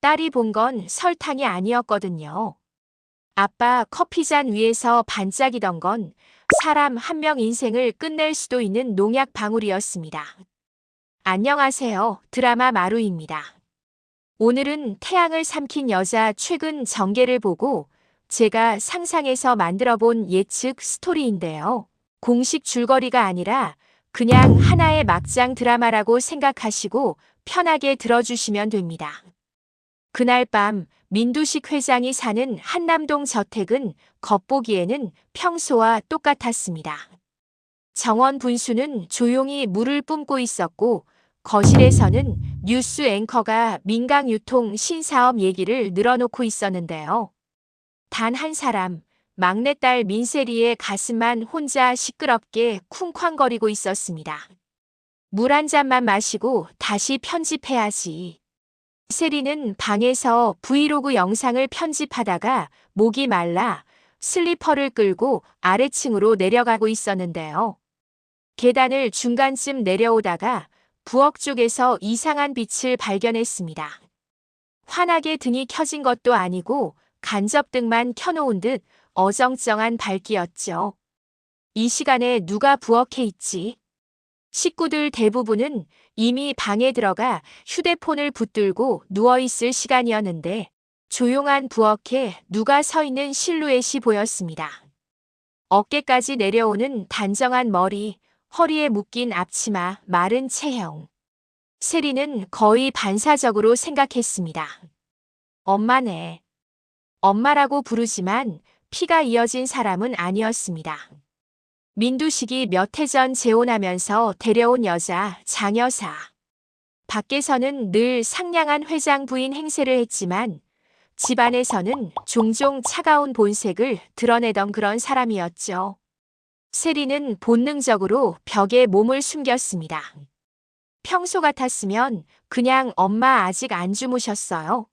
딸이 본 건 설탕이 아니었거든요. 아빠 커피잔 위에서 반짝이던 건 사람 한 명 인생을 끝낼 수도 있는 농약 방울이었습니다. 안녕하세요. 드라마 마루입니다. 오늘은 태양을 삼킨 여자 최근 전개를 보고 제가 상상해서 만들어 본 예측 스토리인데요. 공식 줄거리가 아니라 그냥 하나의 막장 드라마라고 생각하시고 편하게 들어주시면 됩니다. 그날 밤 민두식 회장이 사는 한남동 저택은 겉보기에는 평소와 똑같았습니다. 정원 분수는 조용히 물을 뿜고 있었고 거실에서는 뉴스 앵커가 민강유통 신사업 얘기를 늘어놓고 있었는데요. 단 한 사람, 막내딸 민세리의 가슴만 혼자 시끄럽게 쿵쾅거리고 있었습니다. 물 한 잔만 마시고 다시 편집해야지. 세리는 방에서 브이로그 영상을 편집하다가 목이 말라 슬리퍼를 끌고 아래층으로 내려가고 있었는데요. 계단을 중간쯤 내려오다가 부엌 쪽에서 이상한 빛을 발견했습니다. 환하게 등이 켜진 것도 아니고 간접등만 켜놓은 듯 어정쩡한 밝기였죠. 이 시간에 누가 부엌에 있지? 식구들 대부분은 이미 방에 들어가 휴대폰을 붙들고 누워있을 시간이었는데 조용한 부엌에 누가 서 있는 실루엣이 보였습니다. 어깨까지 내려오는 단정한 머리, 허리에 묶인 앞치마, 마른 체형. 세리는 거의 반사적으로 생각했습니다. 엄마네. 엄마라고 부르지만 피가 이어진 사람은 아니었습니다. 민두식이 몇 해 전 재혼하면서 데려온 여자 장여사. 밖에서는 늘 상냥한 회장 부인 행세를 했지만 집안에서는 종종 차가운 본색을 드러내던 그런 사람이었죠. 세리는 본능적으로 벽에 몸을 숨겼습니다. 평소 같았으면 그냥 엄마 아직 안 주무셨어요?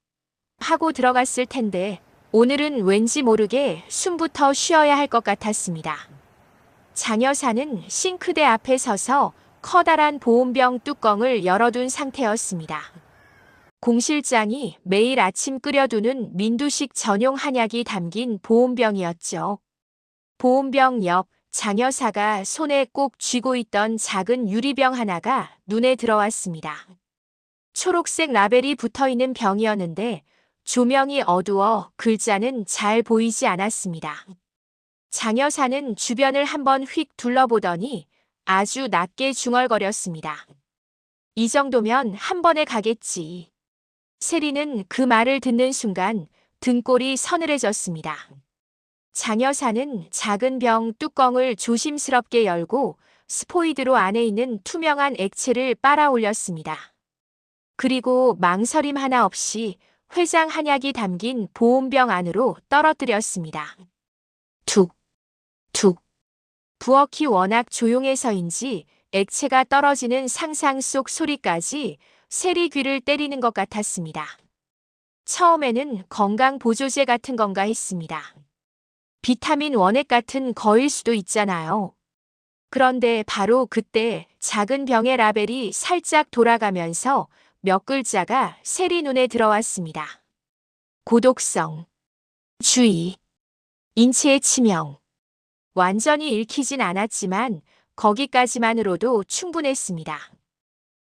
하고 들어갔을 텐데 오늘은 왠지 모르게 숨부터 쉬어야 할 것 같았습니다. 장 여사는 싱크대 앞에 서서 커다란 보온병 뚜껑을 열어둔 상태였습니다. 공 실장이 매일 아침 끓여두는 민두식 전용 한약이 담긴 보온병이었죠. 보온병 옆 장 여사가 손에 꼭 쥐고 있던 작은 유리병 하나가 눈에 들어왔습니다. 초록색 라벨이 붙어있는 병이었는데 조명이 어두워 글자는 잘 보이지 않았습니다. 장 여사는 주변을 한번 휙 둘러보더니 아주 낮게 중얼거렸습니다. 이 정도면 한 번에 가겠지. 세리는 그 말을 듣는 순간 등골이 서늘해졌습니다. 장 여사는 작은 병 뚜껑을 조심스럽게 열고 스포이드로 안에 있는 투명한 액체를 빨아 올렸습니다. 그리고 망설임 하나 없이 회장 한약이 담긴 보온병 안으로 떨어뜨렸습니다. 툭, 툭. 부엌이 워낙 조용해서인지 액체가 떨어지는 상상 속 소리까지 세리 귀를 때리는 것 같았습니다. 처음에는 건강 보조제 같은 건가 했습니다. 비타민 원액 같은 거일 수도 있잖아요. 그런데 바로 그때 작은 병의 라벨이 살짝 돌아가면서 몇 글자가 세리 눈에 들어왔습니다. 고독성, 주의, 인체의 치명. 완전히 읽히진 않았지만 거기까지만으로도 충분했습니다.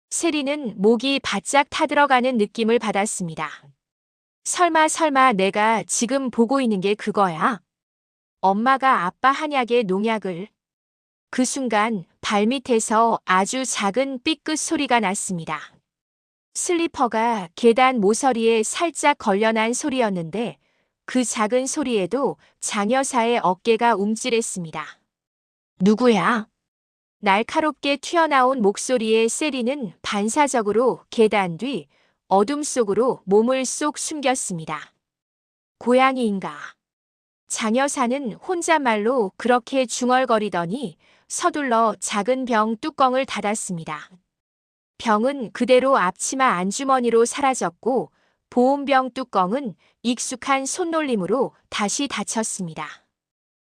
세리는 목이 바짝 타들어가는 느낌을 받았습니다. 설마 내가 지금 보고 있는 게 그거야? 엄마가 아빠 한약의 농약을. 그 순간 발밑에서 아주 작은 삐끗 소리가 났습니다. 슬리퍼가 계단 모서리에 살짝 걸려난 소리였는데 그 작은 소리에도 장 여사의 어깨가 움찔했습니다. 누구야? 날카롭게 튀어나온 목소리에 세리는 반사적으로 계단 뒤 어둠 속으로 몸을 쏙 숨겼습니다. 고양이인가? 장 여사는 혼잣말로 그렇게 중얼거리더니 서둘러 작은 병 뚜껑을 닫았습니다. 병은 그대로 앞치마 안주머니로 사라졌고 보온병 뚜껑은 익숙한 손놀림으로 다시 닫혔습니다.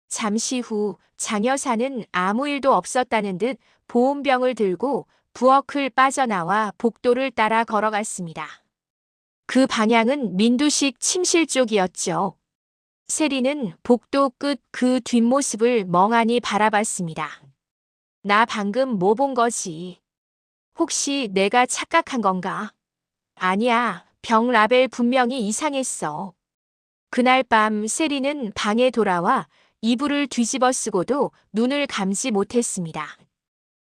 잠시 후 장 여사는 아무 일도 없었다는 듯 보온병을 들고 부엌을 빠져나와 복도를 따라 걸어갔습니다. 그 방향은 민두식 침실 쪽이었죠. 세리는 복도 끝 그 뒷모습을 멍하니 바라봤습니다. 나 방금 뭐 본 거지? 혹시 내가 착각한 건가? 아니야, 병 라벨 분명히 이상했어. 그날 밤 세리는 방에 돌아와 이불을 뒤집어 쓰고도 눈을 감지 못했습니다.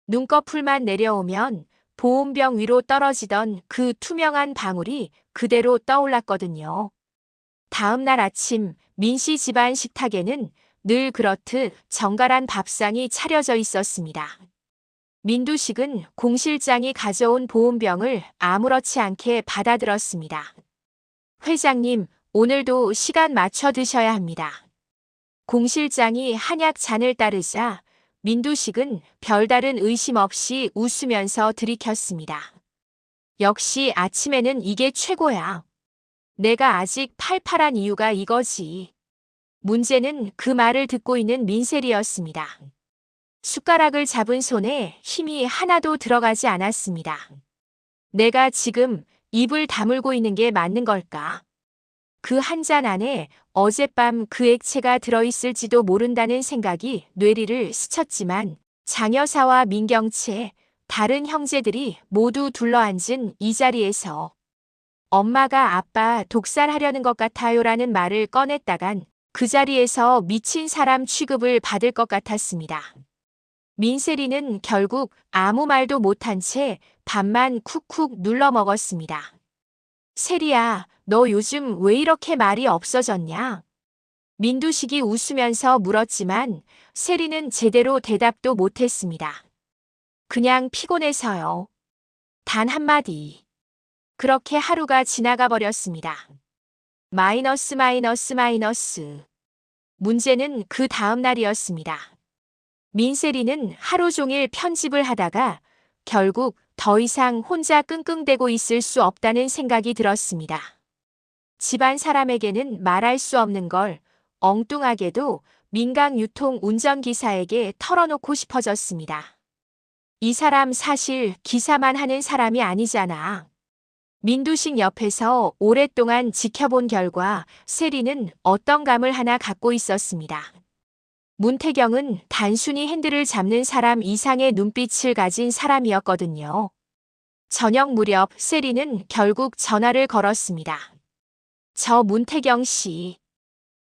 눈꺼풀만 내려오면 보온병 위로 떨어지던 그 투명한 방울이 그대로 떠올랐거든요. 다음 날 아침 민씨 집안 식탁에는 늘 그렇듯 정갈한 밥상이 차려져 있었습니다. 민두식은 공 실장이 가져온 보온병을 아무렇지 않게 받아들었습니다. 회장님, 오늘도 시간 맞춰 드셔야 합니다. 공 실장이 한약 잔을 따르자 민두식은 별다른 의심 없이 웃으면서 들이켰습니다. 역시 아침에는 이게 최고야. 내가 아직 팔팔한 이유가 이거지. 문제는 그 말을 듣고 있는 민셀이었습니다. 숟가락을 잡은 손에 힘이 하나도 들어가지 않았습니다. 내가 지금 입을 다물고 있는 게 맞는 걸까? 그 한 잔 안에 어젯밤 그 액체가 들어있을지도 모른다는 생각이 뇌리를 스쳤지만 장여사와 민경채, 다른 형제들이 모두 둘러앉은 이 자리에서 엄마가 아빠 독살하려는 것 같아요라는 말을 꺼냈다간 그 자리에서 미친 사람 취급을 받을 것 같았습니다. 민세리는 결국 아무 말도 못한 채 밥만 쿡쿡 눌러 먹었습니다. 세리야, 너 요즘 왜 이렇게 말이 없어졌냐? 민두식이 웃으면서 물었지만 세리는 제대로 대답도 못했습니다. 그냥 피곤해서요. 단 한마디. 그렇게 하루가 지나가 버렸습니다. 마이너스 마이너스 마이너스. 문제는 그 다음 날이었습니다. 민세리는 하루 종일 편집을 하다가 결국 더 이상 혼자 끙끙대고 있을 수 없다는 생각이 들었습니다. 집안 사람에게는 말할 수 없는 걸 엉뚱하게도 민강 유통 운전기사에게 털어놓고 싶어졌습니다. 이 사람 사실 기사만 하는 사람이 아니잖아. 민두식 옆에서 오랫동안 지켜본 결과 세리는 어떤 감을 하나 갖고 있었습니다. 문태경은 단순히 핸들을 잡는 사람 이상의 눈빛을 가진 사람이었거든요. 저녁 무렵 세리는 결국 전화를 걸었습니다. 저 문태경 씨.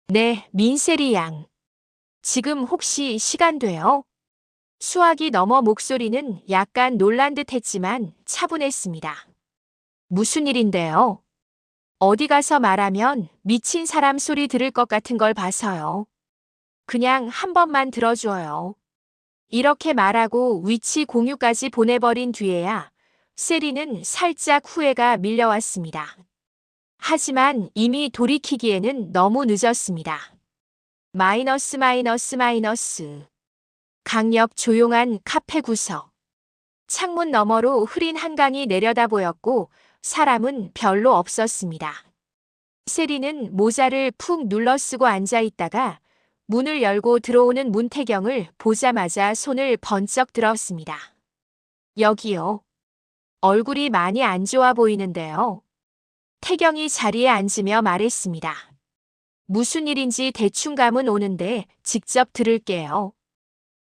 네, 민세리 양. 지금 혹시 시간 돼요? 수학이 넘어 목소리는 약간 놀란 듯 했지만 차분했습니다. 무슨 일인데요? 어디 가서 말하면 미친 사람 소리 들을 것 같은 걸 봐서요. 그냥 한 번만 들어줘요. 이렇게 말하고 위치 공유까지 보내버린 뒤에야 세리는 살짝 후회가 밀려왔습니다. 하지만 이미 돌이키기에는 너무 늦었습니다. 마이너스 마이너스 마이너스. 강력 조용한 카페 구석. 창문 너머로 흐린 한강이 내려다 보였고 사람은 별로 없었습니다. 세리는 모자를 푹 눌러 쓰고 앉아 있다가 문을 열고 들어오는 문태경을 보자마자 손을 번쩍 들었습니다. 여기요. 얼굴이 많이 안 좋아 보이는데요. 태경이 자리에 앉으며 말했습니다. 무슨 일인지 대충 감은 오는데 직접 들을게요.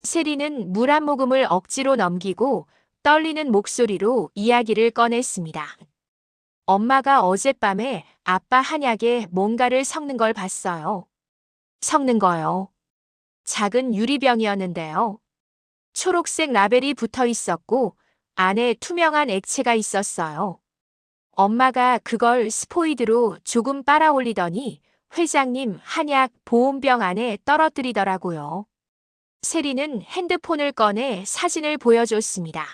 세리는 물 한 모금을 억지로 넘기고 떨리는 목소리로 이야기를 꺼냈습니다. 엄마가 어젯밤에 아빠 한약에 뭔가를 섞는 걸 봤어요. 섞는 거요. 작은 유리병이었는데요. 초록색 라벨이 붙어 있었고 안에 투명한 액체가 있었어요. 엄마가 그걸 스포이드로 조금 빨아 올리더니 회장님 한약 보온병 안에 떨어뜨리더라고요. 세리는 핸드폰을 꺼내 사진을 보여줬습니다.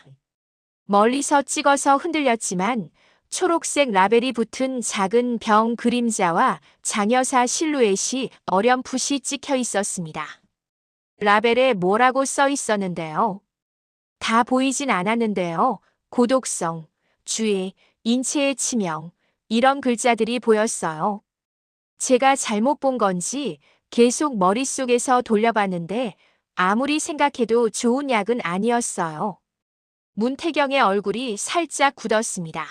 멀리서 찍어서 흔들렸지만 초록색 라벨이 붙은 작은 병 그림자와 장여사 실루엣이 어렴풋이 찍혀 있었습니다. 라벨에 뭐라고 써 있었는데요. 다 보이진 않았는데요. 고독성, 주의, 인체의 치명, 이런 글자들이 보였어요. 제가 잘못 본 건지 계속 머릿속에서 돌려봤는데 아무리 생각해도 좋은 약은 아니었어요. 문태경의 얼굴이 살짝 굳었습니다.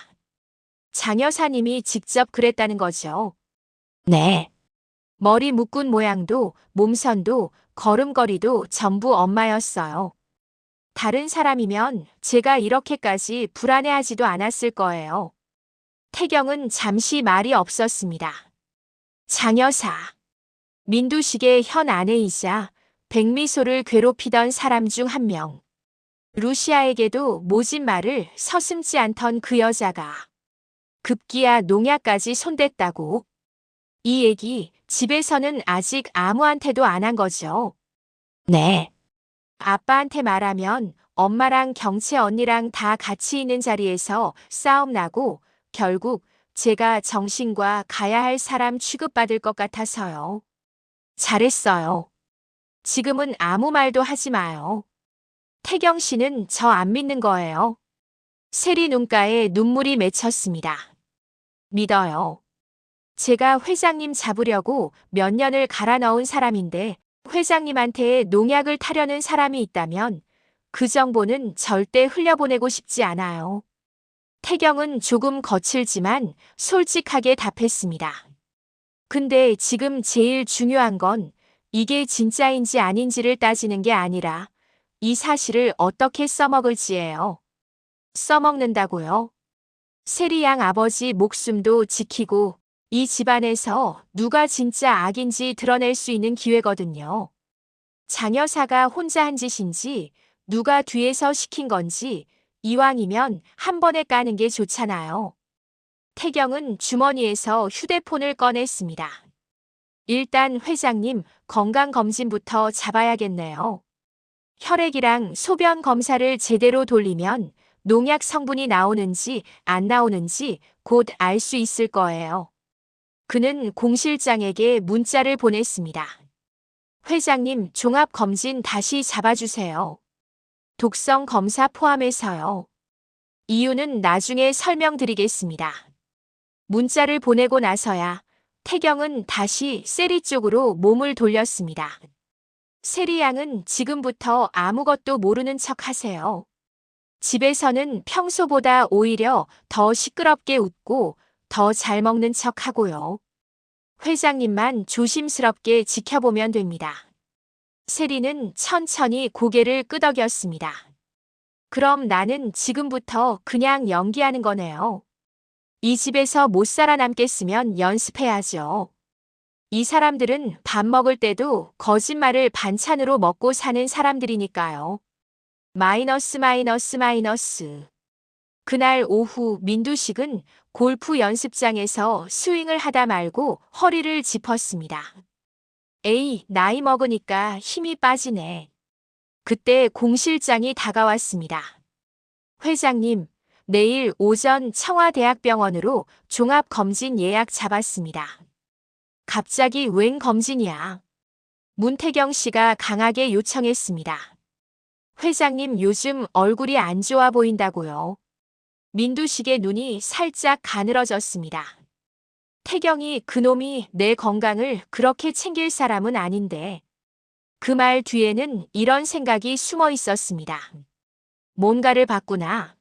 장 여사님이 직접 그랬다는 거죠. 네. 머리 묶은 모양도 몸선도 걸음걸이도 전부 엄마였어요. 다른 사람이면 제가 이렇게까지 불안해하지도 않았을 거예요. 태경은 잠시 말이 없었습니다. 장 여사. 민두식의 현 아내이자 백미소를 괴롭히던 사람 중 한 명. 루시아에게도 모진 말을 서슴지 않던 그 여자가 급기야 농약까지 손댔다고. 이 얘기 집에서는 아직 아무한테도 안 한 거죠. 네. 아빠한테 말하면 엄마랑 경채 언니랑 다 같이 있는 자리에서 싸움 나고 결국 제가 정신과 가야 할 사람 취급받을 것 같아서요. 잘했어요. 지금은 아무 말도 하지 마요. 태경 씨는 저 안 믿는 거예요. 세리 눈가에 눈물이 맺혔습니다. 믿어요. 제가 회장님 잡으려고 몇 년을 갈아 넣은 사람인데 회장님한테 농약을 타려는 사람이 있다면 그 정보는 절대 흘려보내고 싶지 않아요. 태경은 조금 거칠지만 솔직하게 답했습니다. 근데 지금 제일 중요한 건 이게 진짜인지 아닌지를 따지는 게 아니라 이 사실을 어떻게 써먹을지예요. 써먹는다고요? 세리 양 아버지 목숨도 지키고 이 집안에서 누가 진짜 악인지 드러낼 수 있는 기회거든요. 장 여사가 혼자 한 짓인지 누가 뒤에서 시킨 건지 이왕이면 한 번에 까는 게 좋잖아요. 태경은 주머니에서 휴대폰을 꺼냈습니다. 일단 회장님 건강검진부터 잡아야겠네요. 혈액이랑 소변 검사를 제대로 돌리면 농약 성분이 나오는지 안 나오는지 곧 알 수 있을 거예요. 그는 공 실장에게 문자를 보냈습니다. 회장님 종합검진 다시 잡아주세요. 독성 검사 포함해서요. 이유는 나중에 설명드리겠습니다. 문자를 보내고 나서야 태경은 다시 세리 쪽으로 몸을 돌렸습니다. 세리 양은 지금부터 아무것도 모르는 척 하세요. 집에서는 평소보다 오히려 더 시끄럽게 웃고 더 잘 먹는 척 하고요. 회장님만 조심스럽게 지켜보면 됩니다. 세리는 천천히 고개를 끄덕였습니다. 그럼 나는 지금부터 그냥 연기하는 거네요. 이 집에서 못 살아남겠으면 연습해야죠. 이 사람들은 밥 먹을 때도 거짓말을 반찬으로 먹고 사는 사람들이니까요. 마이너스 마이너스 마이너스. 그날 오후 민두식은 골프 연습장에서 스윙을 하다 말고 허리를 짚었습니다. 에이, 나이 먹으니까 힘이 빠지네. 그때 공 실장이 다가왔습니다. 회장님, 내일 오전 청와대학병원으로 종합검진 예약 잡았습니다. 갑자기 웬 검진이야? 문태경 씨가 강하게 요청했습니다. 회장님 요즘 얼굴이 안 좋아 보인다고요. 민두식의 눈이 살짝 가늘어졌습니다. 태경이 그놈이 내 건강을 그렇게 챙길 사람은 아닌데. 그 말 뒤에는 이런 생각이 숨어 있었습니다. 뭔가를 봤구나.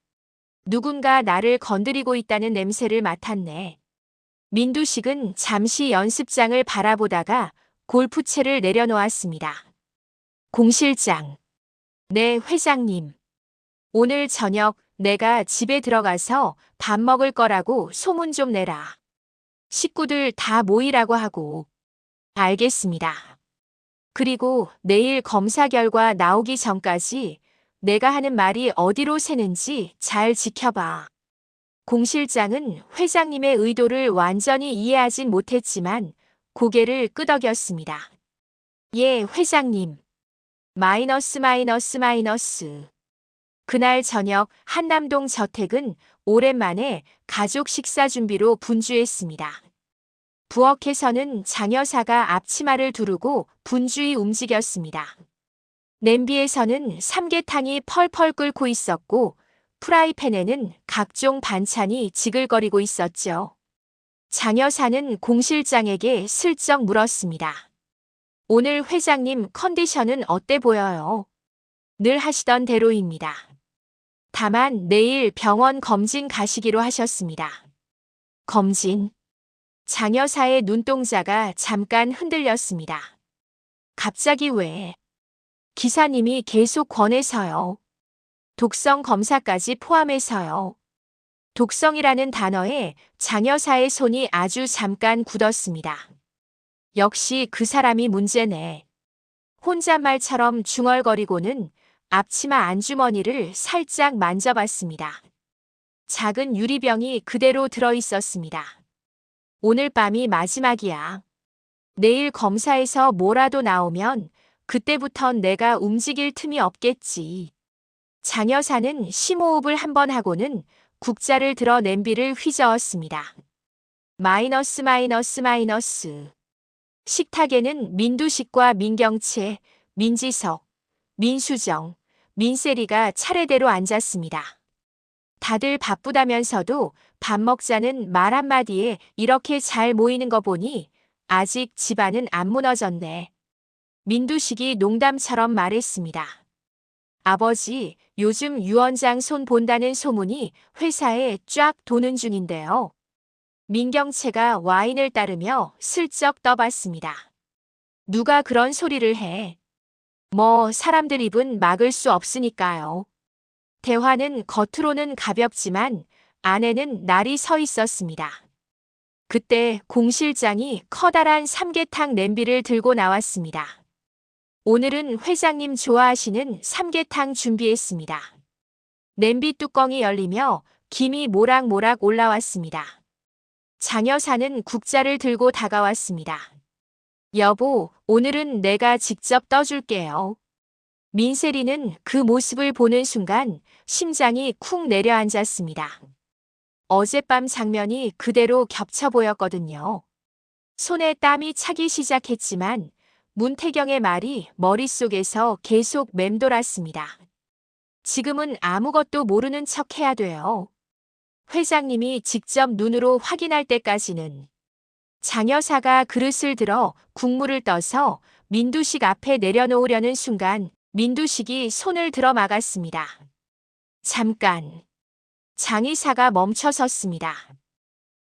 누군가 나를 건드리고 있다는 냄새를 맡았네. 민두식은 잠시 연습장을 바라보다가 골프채를 내려놓았습니다. 공 실장. 네, 회장님. 오늘 저녁 내가 집에 들어가서 밥 먹을 거라고 소문 좀 내라. 식구들 다 모이라고 하고. 알겠습니다. 그리고 내일 검사 결과 나오기 전까지 내가 하는 말이 어디로 새는지 잘 지켜봐. 공 실장은 회장님의 의도를 완전히 이해하진 못했지만 고개를 끄덕였습니다. 예, 회장님. 마이너스 마이너스 마이너스. 그날 저녁 한남동 저택은 오랜만에 가족 식사 준비로 분주했습니다. 부엌에서는 장 여사가 앞치마를 두르고 분주히 움직였습니다. 냄비에서는 삼계탕이 펄펄 끓고 있었고 프라이팬에는 각종 반찬이 지글거리고 있었죠. 장 여사는 공 실장에게 슬쩍 물었습니다. 오늘 회장님 컨디션은 어때 보여요? 늘 하시던 대로입니다. 다만 내일 병원 검진 가시기로 하셨습니다. 검진. 장 여사의 눈동자가 잠깐 흔들렸습니다. 갑자기 왜? 기사님이 계속 권해서요. 독성 검사까지 포함해서요. 독성이라는 단어에 장 여사의 손이 아주 잠깐 굳었습니다. 역시 그 사람이 문제네. 혼잣말처럼 중얼거리고는 앞치마 안주머니를 살짝 만져봤습니다. 작은 유리병이 그대로 들어있었습니다. 오늘 밤이 마지막이야. 내일 검사에서 뭐라도 나오면 그때부턴 내가 움직일 틈이 없겠지. 장 여사는 심호흡을 한번 하고는 국자를 들어 냄비를 휘저었습니다. 마이너스 마이너스 마이너스. 식탁에는 민두식과 민경채, 민지석, 민수정, 민세리가 차례대로 앉았습니다. 다들 바쁘다면서도 밥 먹자는 말 한마디에 이렇게 잘 모이는 거 보니 아직 집안은 안 무너졌네. 민두식이 농담처럼 말했습니다. 아버지, 요즘 유원장 손 본다는 소문이 회사에 쫙 도는 중인데요. 민경채가 와인을 따르며 슬쩍 떠봤습니다. 누가 그런 소리를 해? 뭐 사람들 입은 막을 수 없으니까요. 대화는 겉으로는 가볍지만 안에는 날이 서 있었습니다. 그때 공 실장이 커다란 삼계탕 냄비를 들고 나왔습니다. 오늘은 회장님 좋아하시는 삼계탕 준비했습니다. 냄비 뚜껑이 열리며 김이 모락모락 올라왔습니다. 장 여사는 국자를 들고 다가왔습니다. 여보, 오늘은 내가 직접 떠줄게요. 민세리는 그 모습을 보는 순간 심장이 쿵 내려앉았습니다. 어젯밤 장면이 그대로 겹쳐 보였거든요. 손에 땀이 차기 시작했지만 문태경의 말이 머릿속에서 계속 맴돌았습니다. 지금은 아무것도 모르는 척 해야 돼요. 회장님이 직접 눈으로 확인할 때까지는. 장 여사가 그릇을 들어 국물을 떠서 민두식 앞에 내려놓으려는 순간 민두식이 손을 들어 막았습니다. 잠깐. 장 이사가 멈춰섰습니다.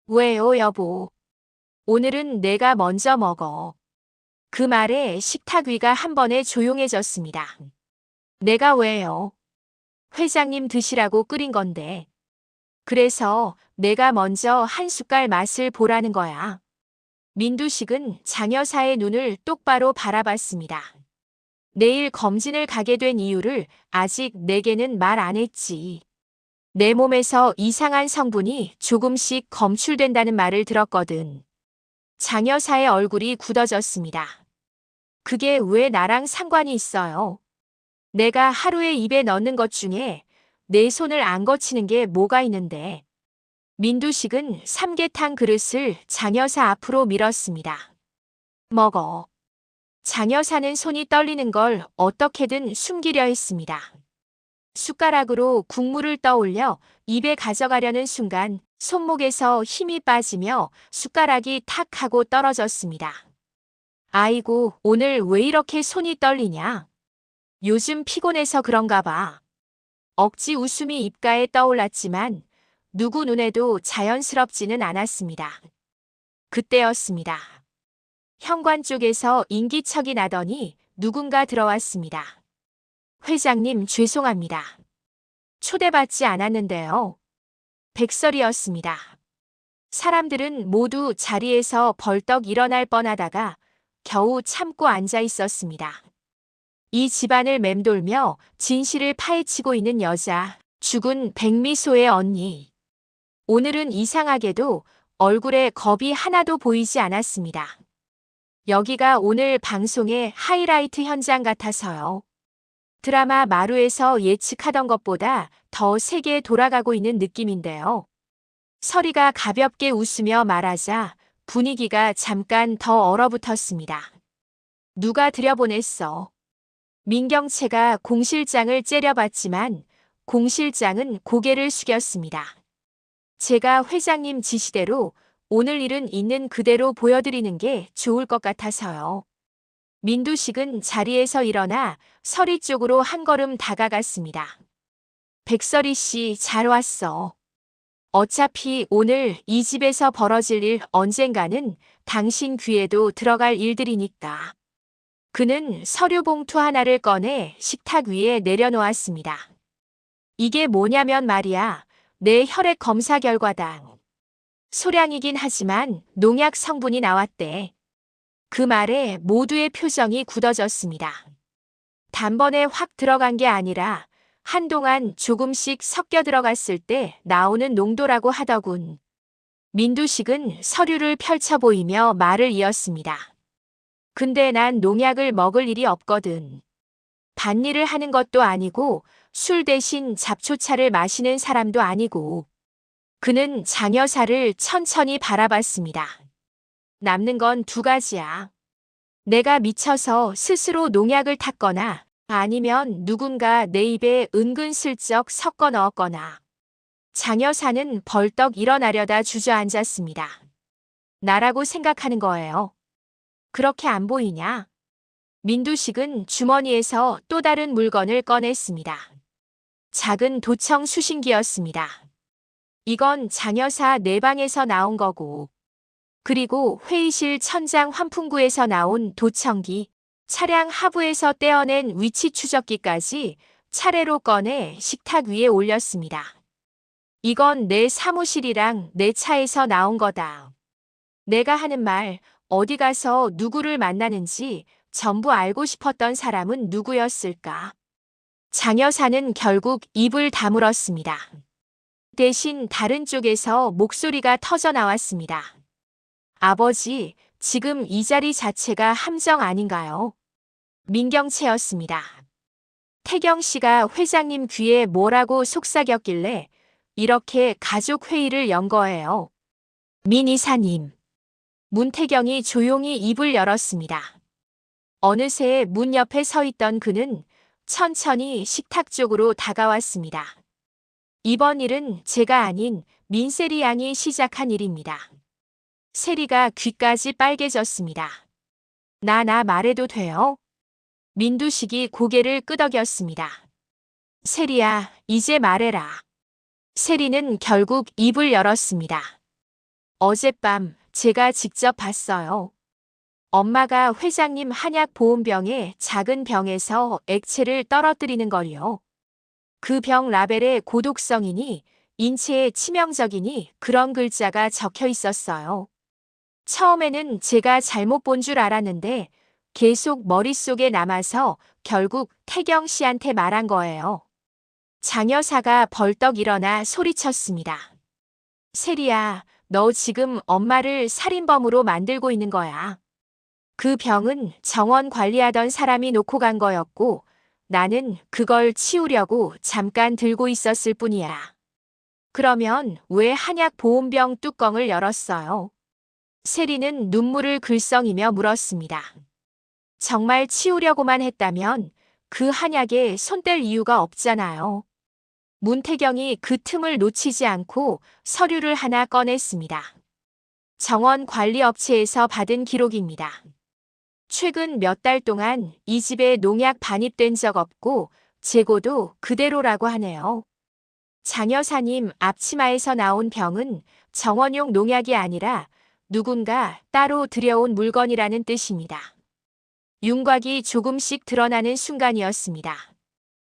왜요, 여보? 오늘은 내가 먼저 먹어. 그 말에 식탁 위가 한 번에 조용해졌습니다. 내가 왜요? 회장님 드시라고 끓인 건데. 그래서 내가 먼저 한 숟갈 맛을 보라는 거야. 민두식은 장 여사의 눈을 똑바로 바라봤습니다. 내일 검진을 가게 된 이유를 아직 내게는 말 안 했지. 내 몸에서 이상한 성분이 조금씩 검출된다는 말을 들었거든. 장 여사의 얼굴이 굳어졌습니다. 그게 왜 나랑 상관이 있어요? 내가 하루에 입에 넣는 것 중에 내 손을 안 거치는 게 뭐가 있는데. 민두식은 삼계탕 그릇을 장 여사 앞으로 밀었습니다. 먹어. 장 여사는 손이 떨리는 걸 어떻게든 숨기려 했습니다. 숟가락으로 국물을 떠올려 입에 가져가려는 순간 손목에서 힘이 빠지며 숟가락이 탁 하고 떨어졌습니다. 아이고, 오늘 왜 이렇게 손이 떨리냐? 요즘 피곤해서 그런가 봐. 억지 웃음이 입가에 떠올랐지만 누구 눈에도 자연스럽지는 않았습니다. 그때였습니다. 현관 쪽에서 인기척이 나더니 누군가 들어왔습니다. 회장님 죄송합니다. 초대받지 않았는데요. 백설이었습니다. 사람들은 모두 자리에서 벌떡 일어날 뻔하다가 겨우 참고 앉아 있었습니다. 이 집안을 맴돌며 진실을 파헤치고 있는 여자, 죽은 백미소의 언니. 오늘은 이상하게도 얼굴에 겁이 하나도 보이지 않았습니다. 여기가 오늘 방송의 하이라이트 현장 같아서요. 드라마 마루에서 예측하던 것보다 더 세게 돌아가고 있는 느낌인데요. 서리가 가볍게 웃으며 말하자 분위기가 잠깐 더 얼어붙었습니다. 누가 들여보냈어? 민경채가 공 실장을 째려봤지만 공 실장은 고개를 숙였습니다. 제가 회장님 지시대로 오늘 일은 있는 그대로 보여드리는 게 좋을 것 같아서요. 민두식은 자리에서 일어나 서리 쪽으로 한 걸음 다가갔습니다. 백설이 씨 잘 왔어. 어차피 오늘 이 집에서 벌어질 일 언젠가는 당신 귀에도 들어갈 일들이니까. 그는 서류 봉투 하나를 꺼내 식탁 위에 내려놓았습니다. 이게 뭐냐면 말이야. 내 혈액 검사 결과당. 소량이긴 하지만 농약 성분이 나왔대. 그 말에 모두의 표정이 굳어졌습니다. 단번에 확 들어간 게 아니라 한동안 조금씩 섞여 들어갔을 때 나오는 농도라고 하더군. 민두식은 서류를 펼쳐 보이며 말을 이었습니다. 근데 난 농약을 먹을 일이 없거든. 밭일을 하는 것도 아니고 술 대신 잡초차를 마시는 사람도 아니고. 그는 장 여사를 천천히 바라봤습니다. 남는 건 두 가지야. 내가 미쳐서 스스로 농약을 탔거나 아니면 누군가 내 입에 은근슬쩍 섞어 넣었거나. 장 여사는 벌떡 일어나려다 주저앉았습니다. 나라고 생각하는 거예요. 그렇게 안 보이냐? 민두식은 주머니에서 또 다른 물건을 꺼냈습니다. 작은 도청 수신기였습니다. 이건 장 여사 내 방에서 나온 거고. 그리고 회의실 천장 환풍구에서 나온 도청기, 차량 하부에서 떼어낸 위치 추적기까지 차례로 꺼내 식탁 위에 올렸습니다. 이건 내 사무실이랑 내 차에서 나온 거다. 내가 하는 말, 어디 가서 누구를 만나는지 전부 알고 싶었던 사람은 누구였을까? 장 여사는 결국 입을 다물었습니다. 대신 다른 쪽에서 목소리가 터져 나왔습니다. 아버지, 지금 이 자리 자체가 함정 아닌가요? 민경채였습니다. 태경 씨가 회장님 귀에 뭐라고 속삭였길래 이렇게 가족 회의를 연 거예요. 민 이사님. 문태경이 조용히 입을 열었습니다. 어느새 문 옆에 서 있던 그는 천천히 식탁 쪽으로 다가왔습니다. 이번 일은 제가 아닌 민세리 양이 시작한 일입니다. 세리가 귀까지 빨개졌습니다. 나 말해도 돼요? 민두식이 고개를 끄덕였습니다. 세리야, 이제 말해라. 세리는 결국 입을 열었습니다. 어젯밤 제가 직접 봤어요. 엄마가 회장님 한약 보온병에 작은 병에서 액체를 떨어뜨리는 걸요. 그 병 라벨에 고독성이니 인체에 치명적이니 그런 글자가 적혀 있었어요. 처음에는 제가 잘못 본 줄 알았는데 계속 머릿속에 남아서 결국 태경 씨한테 말한 거예요. 장 여사가 벌떡 일어나 소리쳤습니다. 세리야, 너 지금 엄마를 살인범으로 만들고 있는 거야. 그 병은 정원 관리하던 사람이 놓고 간 거였고 나는 그걸 치우려고 잠깐 들고 있었을 뿐이야. 그러면 왜 한약 보온병 뚜껑을 열었어요? 세리는 눈물을 글썽이며 물었습니다. 정말 치우려고만 했다면 그 한약에 손댈 이유가 없잖아요. 문태경이 그 틈을 놓치지 않고 서류를 하나 꺼냈습니다. 정원 관리업체에서 받은 기록입니다. 최근 몇 달 동안 이 집에 농약 반입된 적 없고 재고도 그대로라고 하네요. 장 여사님 앞치마에서 나온 병은 정원용 농약이 아니라 누군가 따로 들여온 물건이라는 뜻입니다. 윤곽이 조금씩 드러나는 순간이었습니다.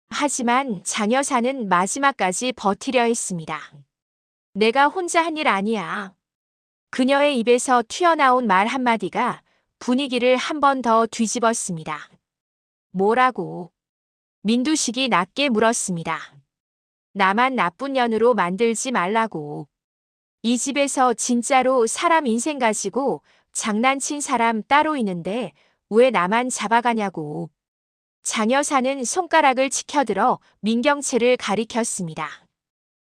하지만 장 여사는 마지막까지 버티려 했습니다. 내가 혼자 한 일 아니야. 그녀의 입에서 튀어나온 말 한마디가 분위기를 한 번 더 뒤집었습니다. 뭐라고? 민두식이 낮게 물었습니다. 나만 나쁜 년으로 만들지 말라고. 이 집에서 진짜로 사람 인생 가지고 장난친 사람 따로 있는데 왜 나만 잡아가냐고. 장 여사는 손가락을 치켜들어 민경채를 가리켰습니다.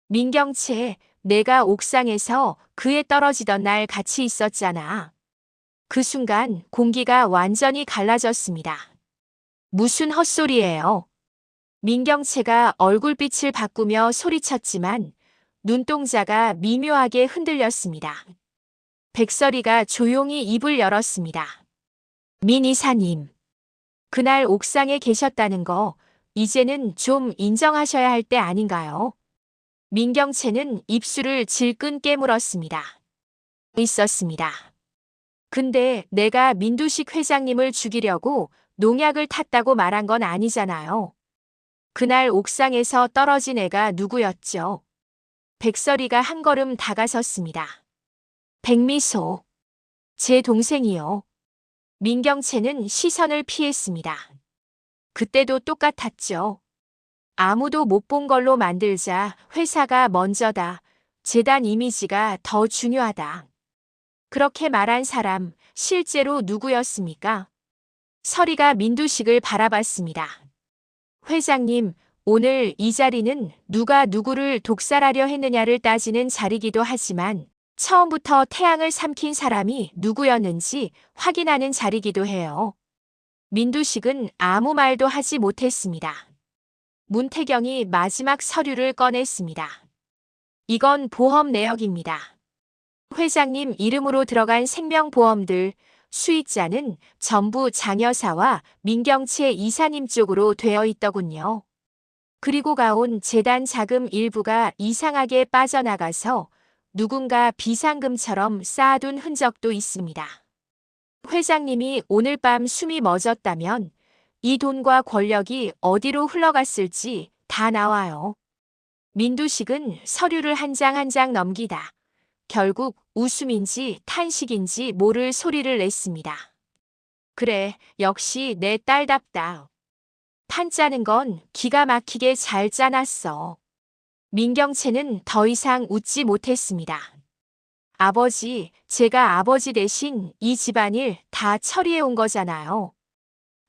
민경채, 내가 옥상에서 그에 떨어지던 날 같이 있었잖아. 그 순간 공기가 완전히 갈라졌습니다. 무슨 헛소리예요. 민경채가 얼굴빛을 바꾸며 소리쳤지만 눈동자가 미묘하게 흔들렸습니다. 백설이가 조용히 입을 열었습니다. 민 이사님, 그날 옥상에 계셨다는 거 이제는 좀 인정하셔야 할 때 아닌가요? 민경채는 입술을 질끈 깨물었습니다. 있었습니다. 근데 내가 민두식 회장님을 죽이려고 농약을 탔다고 말한 건 아니잖아요. 그날 옥상에서 떨어진 애가 누구였죠? 백설이가 한 걸음 다가섰습니다. 백미소. 제 동생이요. 민경채는 시선을 피했습니다. 그때도 똑같았죠. 아무도 못 본 걸로 만들자 회사가 먼저다. 재단 이미지가 더 중요하다. 그렇게 말한 사람 실제로 누구였습니까? 설이가 민두식을 바라봤습니다. 회장님, 오늘 이 자리는 누가 누구를 독살하려 했느냐를 따지는 자리기도 하지만 처음부터 태양을 삼킨 사람이 누구였는지 확인하는 자리기도 해요. 민두식은 아무 말도 하지 못했습니다. 문태경이 마지막 서류를 꺼냈습니다. 이건 보험 내역입니다. 회장님 이름으로 들어간 생명보험들, 수익자는 전부 장여사와 민경채 이사님 쪽으로 되어 있더군요. 그리고 가온 재단 자금 일부가 이상하게 빠져나가서 누군가 비상금처럼 쌓아둔 흔적도 있습니다. 회장님이 오늘 밤 숨이 멎었다면 이 돈과 권력이 어디로 흘러갔을지 다 나와요. 민두식은 서류를 한 장 한 장 넘기다 결국 웃음인지 탄식인지 모를 소리를 냈습니다. 그래, 역시 내 딸답다. 판 짜는 건 기가 막히게 잘 짜놨어. 민경채는 더 이상 웃지 못했습니다. 아버지, 제가 아버지 대신 이 집안일 다 처리해 온 거잖아요.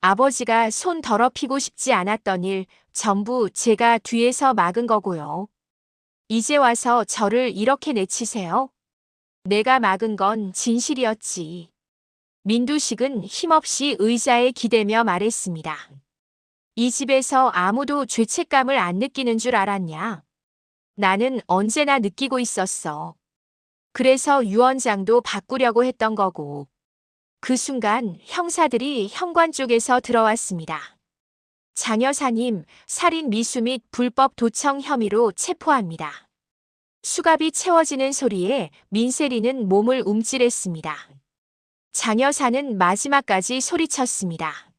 아버지가 손 더럽히고 싶지 않았던 일 전부 제가 뒤에서 막은 거고요. 이제 와서 저를 이렇게 내치세요? 내가 막은 건 진실이었지. 민두식은 힘없이 의자에 기대며 말했습니다. 이 집에서 아무도 죄책감을 안 느끼는 줄 알았냐? 나는 언제나 느끼고 있었어. 그래서 유언장도 바꾸려고 했던 거고. 그 순간 형사들이 현관 쪽에서 들어왔습니다. 장 여사님, 살인 미수 및 불법 도청 혐의로 체포합니다. 수갑이 채워지는 소리에 민세리는 몸을 움찔했습니다. 장 여사는 마지막까지 소리쳤습니다.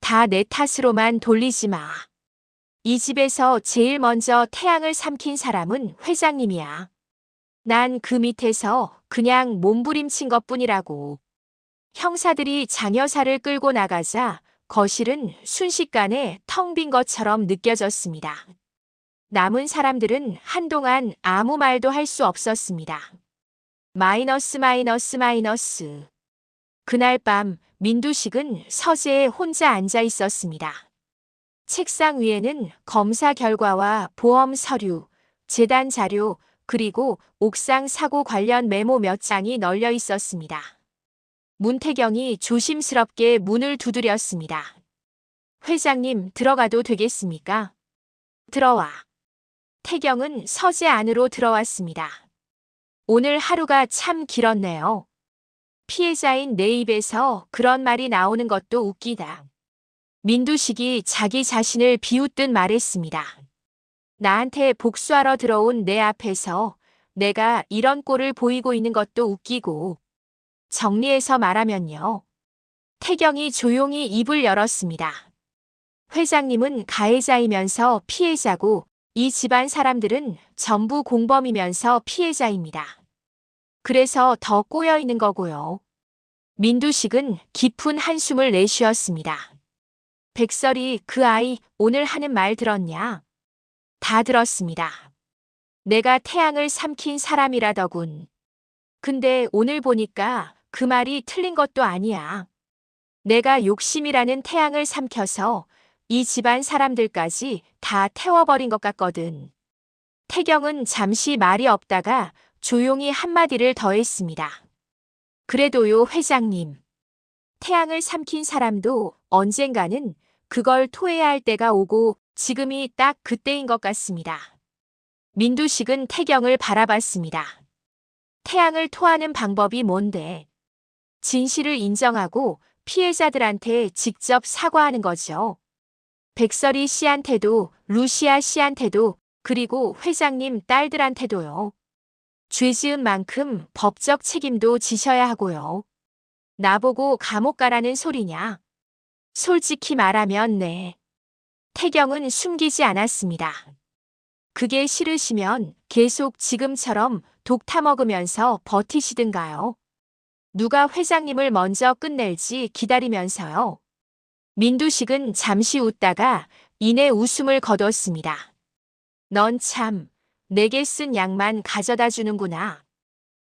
다 내 탓으로만 돌리지 마. 이 집에서 제일 먼저 태양을 삼킨 사람은 회장님이야. 난 그 밑에서 그냥 몸부림친 것뿐이라고. 형사들이 장 여사를 끌고 나가자 거실은 순식간에 텅 빈 것처럼 느껴졌습니다. 남은 사람들은 한동안 아무 말도 할 수 없었습니다. 마이너스. 그날 밤 민두식은 서재에 혼자 앉아 있었습니다. 책상 위에는 검사 결과와 보험 서류, 재단 자료, 그리고 옥상 사고 관련 메모 몇 장이 널려 있었습니다. 문태경이 조심스럽게 문을 두드렸습니다. 회장님, 들어가도 되겠습니까? 들어와. 태경은 서재 안으로 들어왔습니다. 오늘 하루가 참 길었네요. 피해자인 내 입에서 그런 말이 나오는 것도 웃기다. 민두식이 자기 자신을 비웃듯 말했습니다. 나한테 복수하러 들어온 내 앞에서 내가 이런 꼴을 보이고 있는 것도 웃기고. 정리해서 말하면요. 태경이 조용히 입을 열었습니다. 회장님은 가해자이면서 피해자고 이 집안 사람들은 전부 공범이면서 피해자입니다. 그래서 더 꼬여 있는 거고요. 민두식은 깊은 한숨을 내쉬었습니다. 백설이 그 아이 오늘 하는 말 들었냐? 다 들었습니다. 내가 태양을 삼킨 사람이라더군. 근데 오늘 보니까 그 말이 틀린 것도 아니야. 내가 욕심이라는 태양을 삼켜서 이 집안 사람들까지 다 태워버린 것 같거든. 태경은 잠시 말이 없다가 조용히 한마디를 더했습니다. 그래도요, 회장님. 태양을 삼킨 사람도 언젠가는 그걸 토해야 할 때가 오고 지금이 딱 그때인 것 같습니다. 민두식은 태경을 바라봤습니다. 태양을 토하는 방법이 뭔데? 진실을 인정하고 피해자들한테 직접 사과하는 거죠. 백설이 씨한테도 루시아 씨한테도 그리고 회장님 딸들한테도요. 죄 지은 만큼 법적 책임도 지셔야 하고요. 나보고 감옥 가라는 소리냐? 솔직히 말하면 네. 태경은 숨기지 않았습니다. 그게 싫으시면 계속 지금처럼 독 타먹으면서 버티시든가요. 누가 회장님을 먼저 끝낼지 기다리면서요. 민두식은 잠시 웃다가 이내 웃음을 거뒀습니다. 넌 참, 내게 쓴 약만 가져다 주는구나.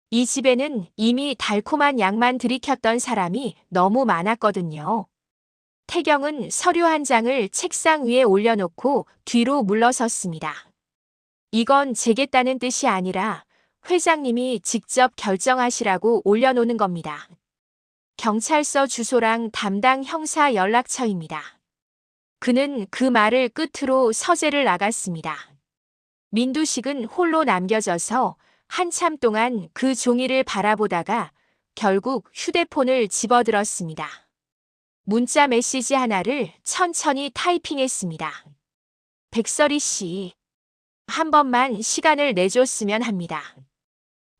이 집에는 이미 달콤한 약만 들이켰던 사람이 너무 많았거든요. 태경은 서류 한 장을 책상 위에 올려놓고 뒤로 물러섰습니다. 이건 제겠다는 뜻이 아니라 회장님이 직접 결정하시라고 올려놓는 겁니다. 경찰서 주소랑 담당 형사 연락처입니다. 그는 그 말을 끝으로 서재를 나갔습니다. 민두식은 홀로 남겨져서 한참 동안 그 종이를 바라보다가 결국 휴대폰을 집어들었습니다. 문자 메시지 하나를 천천히 타이핑했습니다. 백설이 씨, 한 번만 시간을 내줬으면 합니다.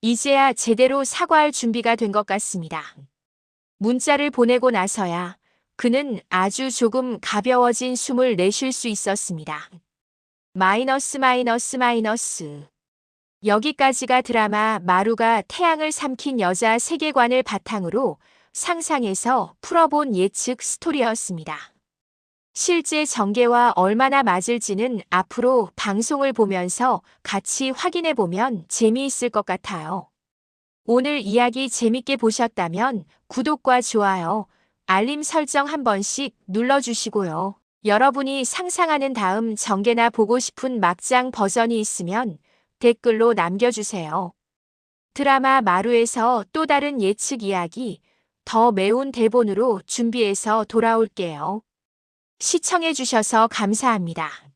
이제야 제대로 사과할 준비가 된 것 같습니다. 문자를 보내고 나서야 그는 아주 조금 가벼워진 숨을 내쉴 수 있었습니다. 마이너스. 여기까지가 드라마 마루가 태양을 삼킨 여자 세계관을 바탕으로 상상해서 풀어본 예측 스토리였습니다. 실제 전개와 얼마나 맞을지는 앞으로 방송을 보면서 같이 확인해보면 재미있을 것 같아요. 오늘 이야기 재밌게 보셨다면 구독과 좋아요, 알림 설정 한 번씩 눌러주시고요. 여러분이 상상하는 다음 전개나 보고 싶은 막장 버전이 있으면 댓글로 남겨주세요. 드라마 마루에서 또 다른 예측 이야기, 더 매운 대본으로 준비해서 돌아올게요. 시청해주셔서 감사합니다.